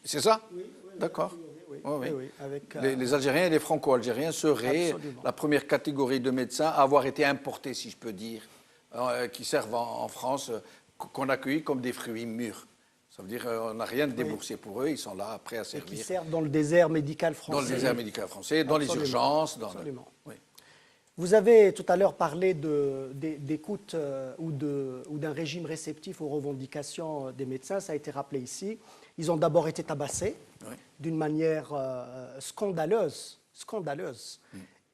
c'est ça? Oui, D'accord. oui, Oui, oui. oui, avec, Les Algériens et les Franco-Algériens seraient absolument. la première catégorie de médecins à avoir été importés, si je peux dire, qui servent en France, qu'on accueille comme des fruits mûrs. Ça veut dire qu'on n'a rien de déboursé pour eux, ils sont là, prêts à Et servir. qui servent dans le désert médical français. Dans le désert médical français, dans les urgences. Absolument. Oui. Vous avez tout à l'heure parlé d'écoute ou d'un régime réceptif aux revendications des médecins. Ça a été rappelé ici. Ils ont d'abord été tabassés d'une manière scandaleuse.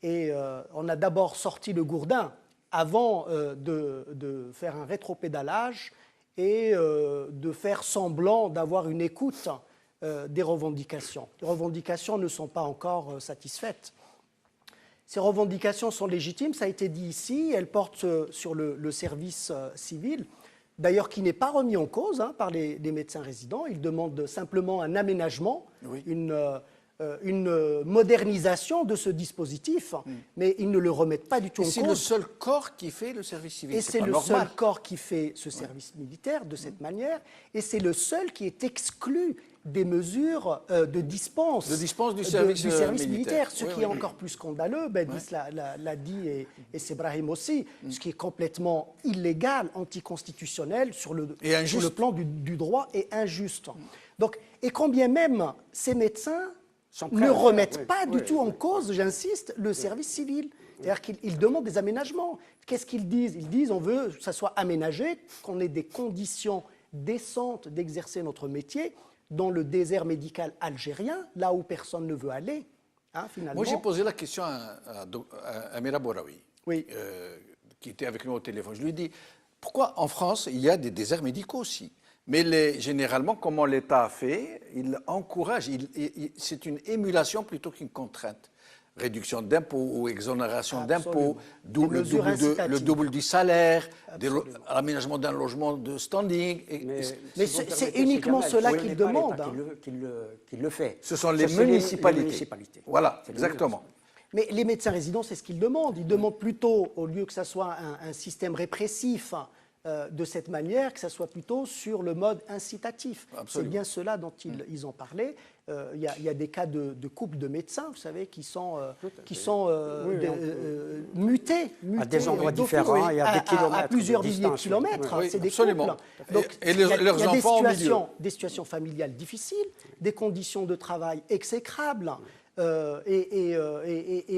Et on a d'abord sorti le gourdin avant de faire un rétropédalage et de faire semblant d'avoir une écoute des revendications. Les revendications ne sont pas encore satisfaites. Ces revendications sont légitimes, ça a été dit ici, elles portent sur le service civil, d'ailleurs qui n'est pas remis en cause par les médecins résidents. Ils demandent simplement un aménagement, une modernisation de ce dispositif, mais ils ne le remettent pas du tout en cause. C'est le seul corps qui fait le service civil. Et c'est le seul corps qui fait ce service militaire de cette manière, et c'est le seul qui est exclu des mesures de dispense du service militaire. Ce qui est encore plus scandaleux, Badis l'a dit et c'est Brahim aussi, ce qui est complètement illégal, anticonstitutionnel sur le plan du droit et injuste. Donc, et combien même ces médecins ne remettent pas du tout en cause, j'insiste, le service civil. C'est-à-dire qu'ils demandent des aménagements. Qu'est-ce qu'ils disent? Ils disent on veut que ça soit aménagé, qu'on ait des conditions décentes d'exercer notre métier dans le désert médical algérien, là où personne ne veut aller, finalement. Moi, j'ai posé la question à Amira Bouraoui, qui était avec nous au téléphone. Je lui ai dit, pourquoi en France, il y a des déserts médicaux aussi? Mais généralement, comment l'État a fait, il encourage, c'est une émulation plutôt qu'une contrainte. Réduction d'impôts ou exonération d'impôts, le double du salaire, l'aménagement d'un logement de standing. Mais c'est uniquement cela qu'ils demandent. Qui le fait. Ce sont les municipalités. Voilà, exactement. Mais les médecins résidents, c'est ce qu'ils demandent. Ils demandent plutôt, au lieu que ça soit un système répressif de cette manière, que ça soit plutôt sur le mode incitatif. C'est bien cela dont ils ont parlé. Il y a des cas de couples de médecins, vous savez, qui sont mutés à des endroits différents et à des kilomètres, à plusieurs milliers de kilomètres. C'est des couples. Donc, et leurs enfants au milieu. Des situations familiales difficiles, des conditions de travail exécrables. Et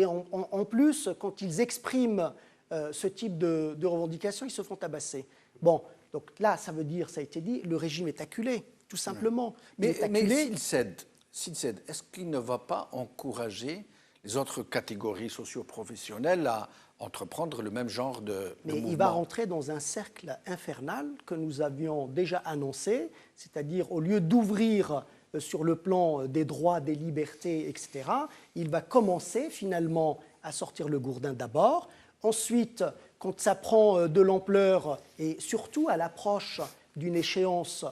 en plus, quand ils expriment ce type de revendications, ils se font tabasser. Bon, donc là, ça veut dire, ça a été dit, le régime est acculé, tout simplement. Mais s'il cède, est-ce qu'il ne va pas encourager les autres catégories socio-professionnelles à entreprendre le même genre de mouvement? Il va rentrer dans un cercle infernal que nous avions déjà annoncé, c'est-à-dire au lieu d'ouvrir sur le plan des droits, des libertés, etc., il va commencer finalement à sortir le gourdin d'abord. Ensuite, quand ça prend de l'ampleur et surtout à l'approche d'une échéance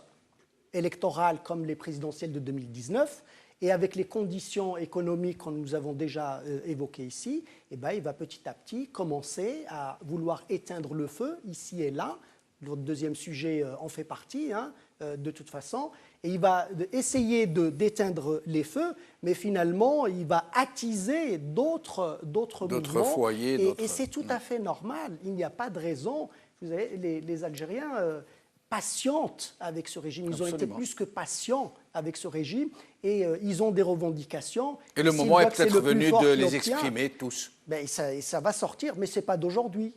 électorale comme les présidentielles de 2019, et avec les conditions économiques que nous avons déjà évoquées ici, il va petit à petit commencer à vouloir éteindre le feu, ici et là. Notre deuxième sujet en fait partie, de toute façon. Et il va essayer d'éteindre les feux, mais finalement, il va attiser d'autres mouvements. Foyers. Et c'est tout à fait normal. Il n'y a pas de raison. Vous savez, les Algériens patientent avec ce régime. Ils ont été plus que patients avec ce régime et ils ont des revendications. Et le moment est peut-être venu de les exprimer tous. Ça va sortir, mais ce n'est pas d'aujourd'hui.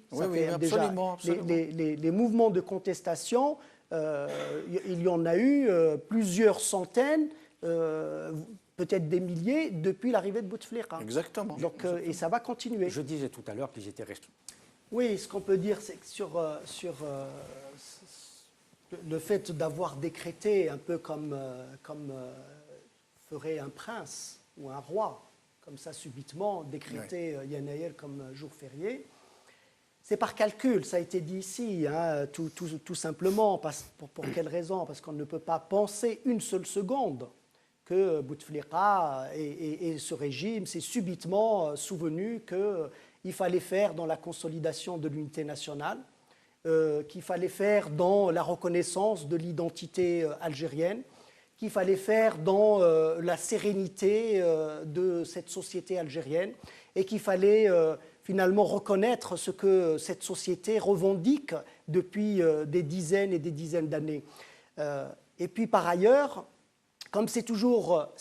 Absolument. Les mouvements de contestation, il y en a eu plusieurs centaines, peut-être des milliers, depuis l'arrivée de Bouteflika. Exactement. Donc, et ça va continuer. Je disais tout à l'heure qu'ils étaient restés. Oui, ce qu'on peut dire, c'est que sur le fait d'avoir décrété, un peu comme ferait un prince ou un roi, comme ça subitement, décréter Yanayel comme jour férié, c'est par calcul, ça a été dit ici, tout simplement. Pour quelle raison? Parce qu'on ne peut pas penser une seule seconde que Bouteflika et ce régime s'est subitement souvenu qu'il fallait faire dans la consolidation de l'unité nationale, qu'il fallait faire dans la reconnaissance de l'identité algérienne, qu'il fallait faire dans la sérénité de cette société algérienne et qu'il fallait finalement reconnaître ce que cette société revendique depuis des dizaines et des dizaines d'années. Et puis par ailleurs, comme c'est toujours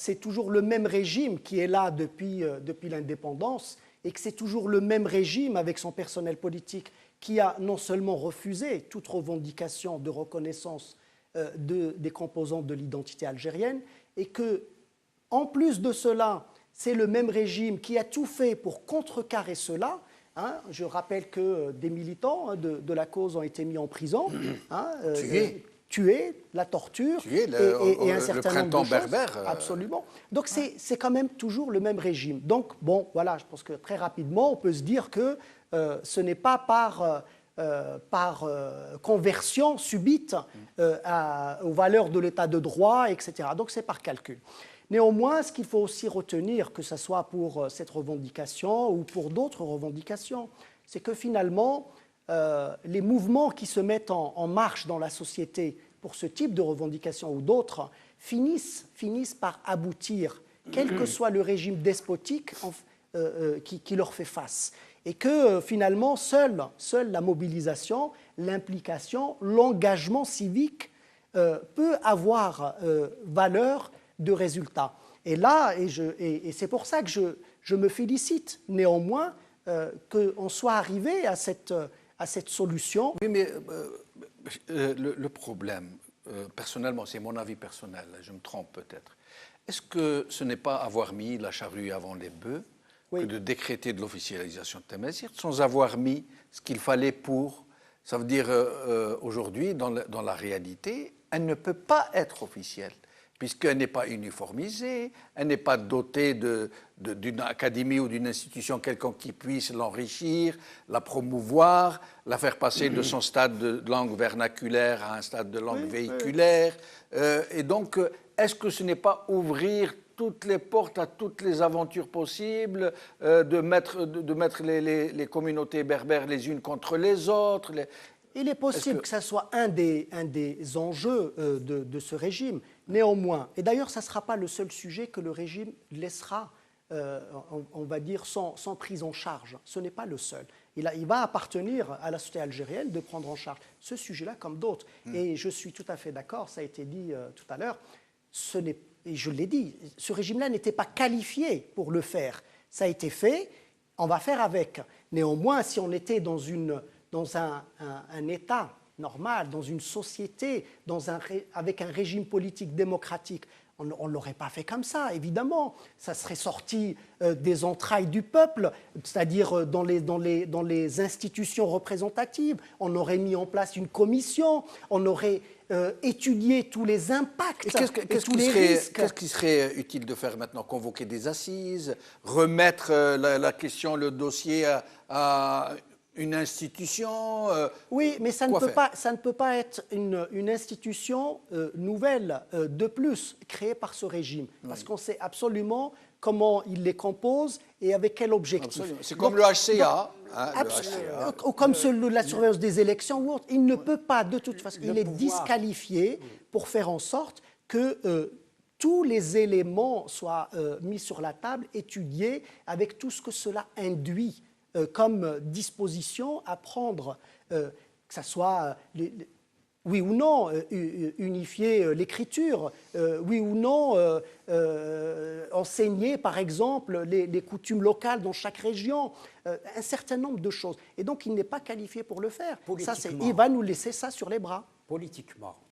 le même régime qui est là depuis l'indépendance et que c'est toujours le même régime avec son personnel politique qui a non seulement refusé toute revendication de reconnaissance des composantes de l'identité algérienne et que, en plus de cela, c'est le même régime qui a tout fait pour contrecarrer cela. Hein, je rappelle que des militants de la cause ont été mis en prison, tués, la torture et un certain nombre de choses. Berbère. Absolument. Donc c'est quand même toujours le même régime. Donc bon, voilà, je pense que très rapidement, on peut se dire que ce n'est pas par conversion subite aux valeurs de l'état de droit, etc. Donc c'est par calcul. Néanmoins, ce qu'il faut aussi retenir, que ce soit pour cette revendication ou pour d'autres revendications, c'est que finalement, les mouvements qui se mettent en marche dans la société pour ce type de revendication ou d'autres finissent par aboutir, quel que soit le régime despotique qui leur fait face. Et que finalement, seule la mobilisation, l'implication, l'engagement civique peut avoir valeur de résultats. Et là, et c'est pour ça que je me félicite néanmoins qu'on soit arrivé à cette solution. Oui, mais le problème, personnellement, c'est mon avis personnel, je me trompe peut-être. Est-ce que ce n'est pas avoir mis la charrue avant les bœufs que de décréter de l'officialisation de Tamazight sans avoir mis ce qu'il fallait pour... Ça veut dire, aujourd'hui, dans la réalité, elle ne peut pas être officielle, puisqu'elle n'est pas uniformisée, elle n'est pas dotée d'une académie ou d'une institution quelconque qui puisse l'enrichir, la promouvoir, la faire passer de son stade de langue vernaculaire à un stade de langue véhiculaire. Et donc, est-ce que ce n'est pas ouvrir toutes les portes à toutes les aventures possibles, de mettre les communautés berbères les unes contre les autres? Il est possible que ça soit un des enjeux de ce régime. Néanmoins, et d'ailleurs, ça ne sera pas le seul sujet que le régime laissera, on va dire, sans prise en charge. Ce n'est pas le seul. Il va appartenir à la société algérienne de prendre en charge ce sujet-là comme d'autres. Et je suis tout à fait d'accord, ça a été dit tout à l'heure, et je l'ai dit, ce régime-là n'était pas qualifié pour le faire. Ça a été fait, on va faire avec. Néanmoins, si on était dans un État normal, dans une société, avec un régime politique démocratique, on ne l'aurait pas fait comme ça, évidemment. Ça serait sorti des entrailles du peuple, c'est-à-dire dans les institutions représentatives. On aurait mis en place une commission, on aurait étudié tous les impacts et tous les risques. Qu'est-ce qui serait utile de faire maintenant? Convoquer des assises, remettre le dossier à une institution? Oui, mais ça ne peut pas être une institution nouvelle de plus, créée par ce régime. Parce qu'on sait absolument comment il les compose et avec quel objectif. C'est comme le HCA. Ou comme la surveillance des élections ou autre. Il ne peut pas, de toute façon, il est disqualifié pour faire en sorte que tous les éléments soient mis sur la table, étudiés, avec tout ce que cela induit comme disposition à prendre, que ce soit, oui ou non, unifier l'écriture, oui ou non, enseigner, par exemple, les coutumes locales dans chaque région, un certain nombre de choses. Et donc, il n'est pas qualifié pour le faire. Ça, il va nous laisser ça sur les bras. Politiquement,